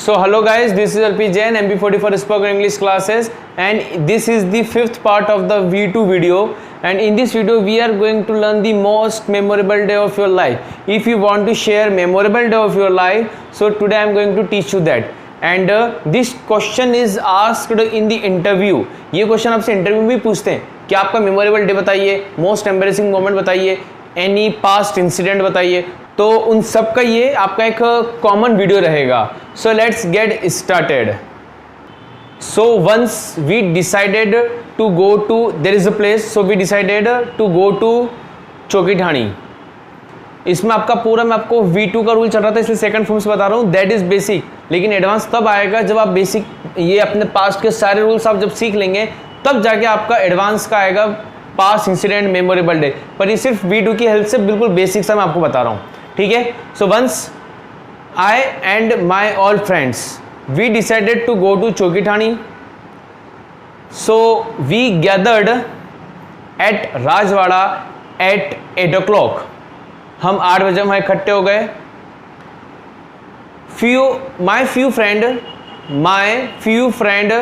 So hello guys, this is LP Jain, MP40 for spoken English classes, and this is the fifth part of the V2 video. And in this video we are going to learn the most memorable day of your life. If you want to share memorable day of your life, so today I am going to teach you that. And this question is asked in the interview. ये question आपसे interview में भी पूछते हैं कि आपका memorable day बताइए, most embarrassing moment बताइए, एनी पास्ट इंसिडेंट बताइए. तो उन सब का ये आपका एक कॉमन वीडियो रहेगा. So let's get started. So once we decided to go to, there is a place, so we decided to go to Chokhi Dhani. इसमें आपका पूरा मैं आपको V2 का रूल चल रहा था, इसलिए सेकंड फॉर्म से बता रहा हूँ. That is basic. लेकिन एडवांस तब आएगा जब आप बेसिक ये अपने पास्ट के सारे रूल्स आप जब सीख लेंगे, तब जाके आपका एडवांस का आएगा पास्ट इंसिडेंट मेमोरेबल डे. पर ये सिर्फ V2 की हेल्प से बिल्कुल बेसिक सा मैं आपको बता रहा हूँ. ठीक है. So once I and my all friends we decided to go to Chokhi Dhani. So we gathered at Rajwada at 8 o'clock. हम 8 बजे वहाँ इकट्ठे हो गए. My few friend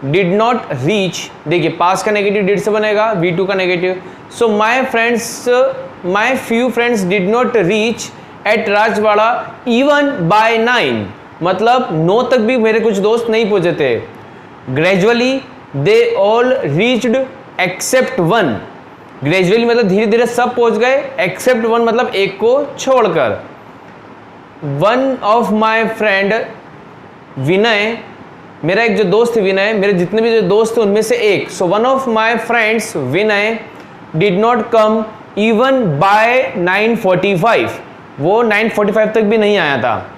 did not reach. देखिए पास का नेगेटिव डिड से बनेगा, V2 का negative. So my few friends did not reach at Rajwada even by 9. मतलब 9 तक भी मेरे कुछ दोस्त नहीं पहुंचे थे. Gradually they all reached except 1. Gradually मतलब धीरे धीरे सब पहुंच गए, एक्सेप्ट 1 मतलब एक को छोड़कर. वन ऑफ माई फ्रेंड विनय, मेरा एक जो दोस्त है विनय, मेरे जितने भी जो दोस्त थे उनमें से एक. So one of my friends Vinay did not come even by 9:45. वो 9:45 तक भी नहीं आया था.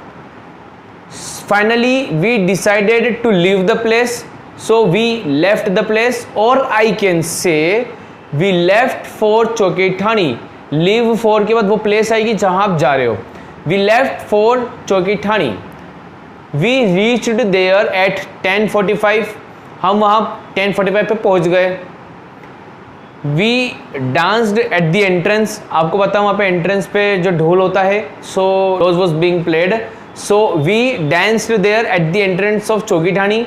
Finally we decided to leave the place. So we left the place, और I can say we left for Chokhi Dhani. Leave for के बाद वो प्लेस आएगी जहां आप जा रहे हो. We left for Chokhi Dhani. We reached there at 10:45. हम वहां 10:45 पे पहुंच गए. We danced at the entrance. आपको पता है वहाँ पे एंट्रेंस पे जो ढोल होता है, so rose was being played. So we danced there at the entrance of Chokhi Dhani.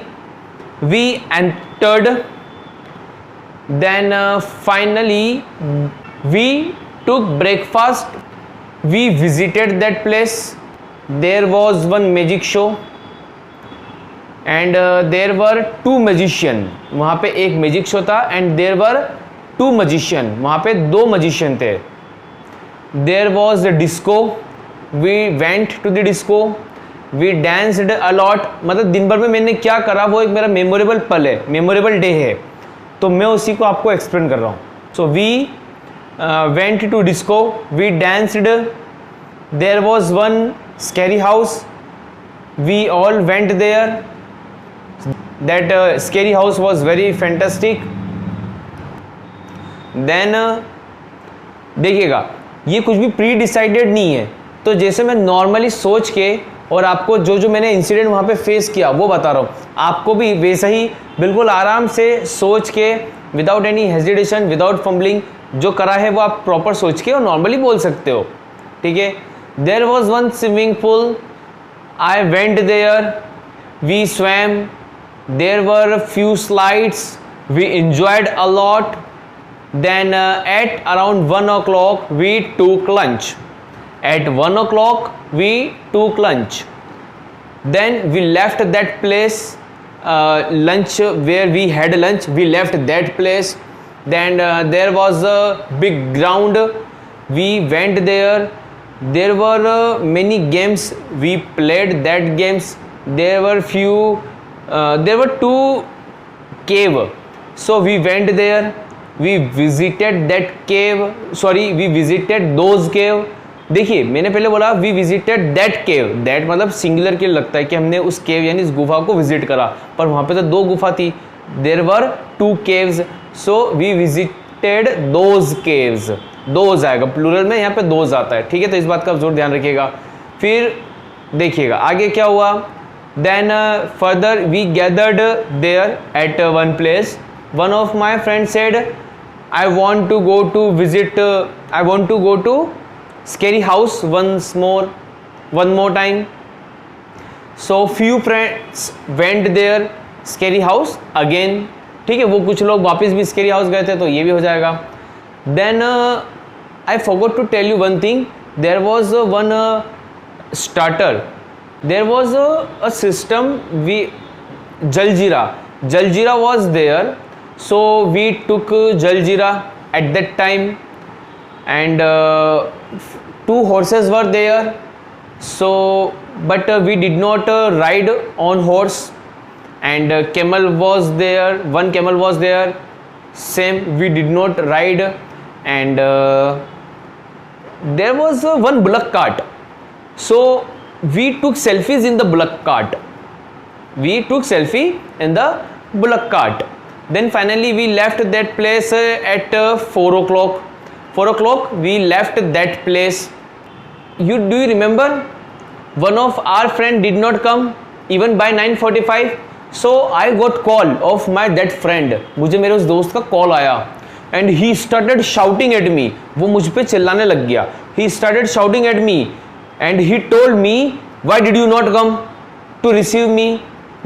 We entered. Then finally we took breakfast. We visited that place. There was one magic show and there were 2 magician. वहाँ पे एक magic show था and there were 2 magician. वहाँ पे 2 magician थे. There was the disco. We went to the disco. We danced a lot. मतलब दिन भर में मैंने क्या करा वो एक मेरा मेमोरेबल पल है, मेमोरेबल डे है, तो मैं उसी को आपको एक्सप्लेन कर रहा हूँ. So we went to disco. We danced. There was one scary house. We all went there. That scary house was very fantastic. Then देखिएगा, ये कुछ भी प्री डिसाइडेड नहीं है. तो जैसे मैं नॉर्मली सोच के और आपको जो जो मैंने इंसिडेंट वहाँ पे फेस किया वो बता रहा हूँ, आपको भी वैसा ही बिल्कुल आराम से सोच के, without any hesitation, without fumbling, जो करा है वो आप प्रॉपर सोच के और नॉर्मली बोल सकते हो. ठीक है. There was one swimming pool. I went there. We swam. There were few slides. We enjoyed a lot. Then at around 1 o'clock we took lunch. At 1 o'clock we took lunch. Then we left that place. Lunch where we had lunch, we left that place. Then there was a big ground. We went there. There were many games. We played that games. There were 2 cave. So we went there. We visited that cave. We visited those cave. देखिए मैंने पहले बोला we visited that cave. that मतलब singular के लगता है कि हमने उस केव यानी इस गुफा को विजिट करा, पर वहाँ पे तो 2 गुफा थी. There were 2 caves. So we visited those caves. those आएगा प्लूरल में, यहाँ पे those आता है. ठीक है, तो इस बात का जरूर ध्यान रखिएगा. फिर देखिएगा आगे क्या हुआ. Then further we gathered there at one place. One of my friends said, I want to go to scary house one more time. So few friends went there scary house again, ठीक है, वो कुछ लोग वापस भी scary house गए थे, तो ये भी हो जाएगा. Then I forgot to tell you one thing, there was one starter, there was a system, we Jaljeera was there, so we took Jaljeera at that time, and 2 horses were there, so but we did not ride on horse, and camel was there, 1 camel was there, same we did not ride, and there was 1 bullock cart, so we took selfies in the bullock cart. We took selfie in the bullock cart. Then finally we left that place at 4 o'clock. 4 o'clock we left that place. Do you remember? One of our friend did not come even by 9:45. So I got call of my that friend. मुझे मेरे उस दोस्त का call आया and he started shouting at me. वो मुझ पे चिल्लाने लग गया. He started shouting at me and he told me, why did you not come to receive me?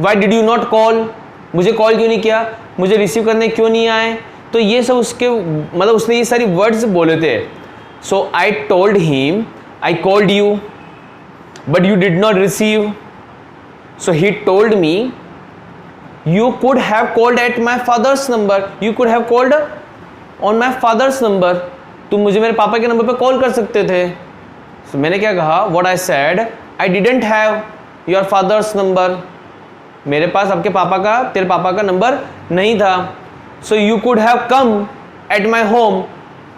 Why did you not call? मुझे कॉल क्यों नहीं किया, मुझे रिसीव करने क्यों नहीं आए. तो ये सब उसके मतलब उसने ये सारी वर्ड्स बोले थे. So I told him I called you but you did not receive. So he told me you could have called at my father's number, you could have called on my father's number. तुम मुझे मेरे पापा के number पे call कर सकते थे. so, मैंने क्या कहा, what I said, I didn't have your father's number. मेरे पास आपके पापा का, तेरे पापा का नंबर नहीं था. So you could have come at my home,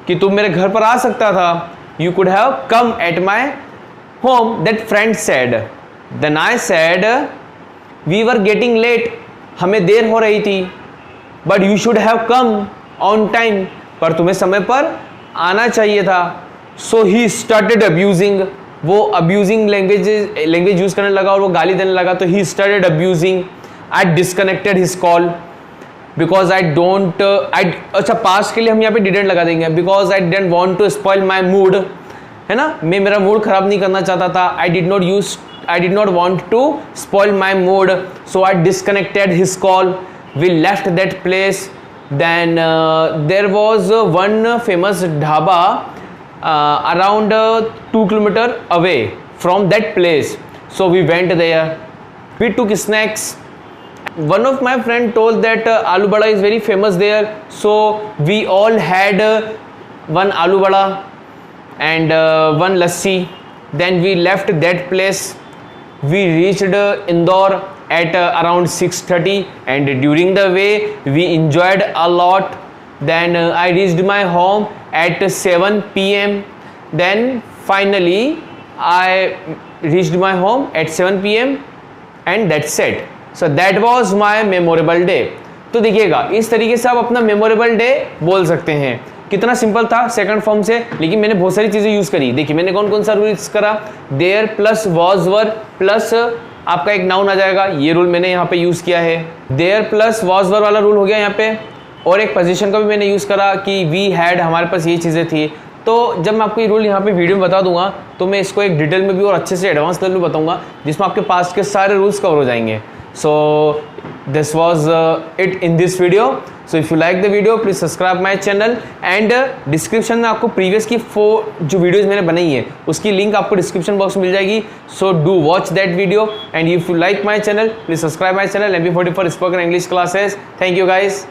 कि तुम मेरे घर पर आ सकता था. You could have come at my home, that friend said. Then I said we were getting late, हमें देर हो रही थी. But you should have come on time, पर तुम्हें समय पर आना चाहिए था. सो ही स्टार्टेड अब्यूजिंग, वो अब्यूजिंग लैंग्वेज यूज करने लगा और वो गाली देने लगा. तो he started abusing. I disconnected his call because I don't अच्छा पास्ट के लिए हम यहाँ पे डिडेंट लगा देंगे, because I didn't want to spoil my mood, है ना, मैं मेरा मूड खराब नहीं करना चाहता था. I did not want to spoil my mood, so I disconnected his call. We left that place. Then there was one famous dhaba around 2 kilometers away from that place, so we went there. We took snacks. One of my friend told that aloo bada is very famous there, so we all had one aloo bada and one lassi. Then we left that place. We reached Indore at around 6:30, and during the way we enjoyed a lot. Then I reached my home at 7 p.m. Then finally I reached my home at 7 p.m. and that's it. So that was my memorable day. तो देखिएगा इस तरीके से आप अपना memorable day बोल सकते हैं. कितना सिंपल था सेकंड फॉर्म से, लेकिन मैंने बहुत सारी चीज़ें यूज़ करी. देखिए मैंने कौन कौन सा रूल यूज़ करा. There plus was were plus आपका एक नाउन आ जाएगा, ये रूल मैंने यहाँ पे यूज़ किया है. देयर प्लस वॉज वर वाला रूल हो गया यहाँ पे. और एक पोजीशन का भी मैंने यूज़ करा कि वी हैड, हमारे पास ये चीज़ें थी. तो जब मैं आपको ये रूल यहाँ पे वीडियो में बता दूंगा तो मैं इसको एक डिटेल में भी और अच्छे से एडवांस लेवल में बताऊंगा, जिसमें आपके पास के सारे रूल्स कवर हो जाएंगे. So this was it in this video. So if you like the video please subscribe my channel, and description में आपको प्रीवियस की 4 जो वीडियोज़ मैंने बनाई है उसकी लिंक आपको डिस्क्रिप्शन बॉक्स में मिल जाएगी. So do watch that video, and if you like my channel please subscribe my channel MP44 spoken English classes. Thank you guys.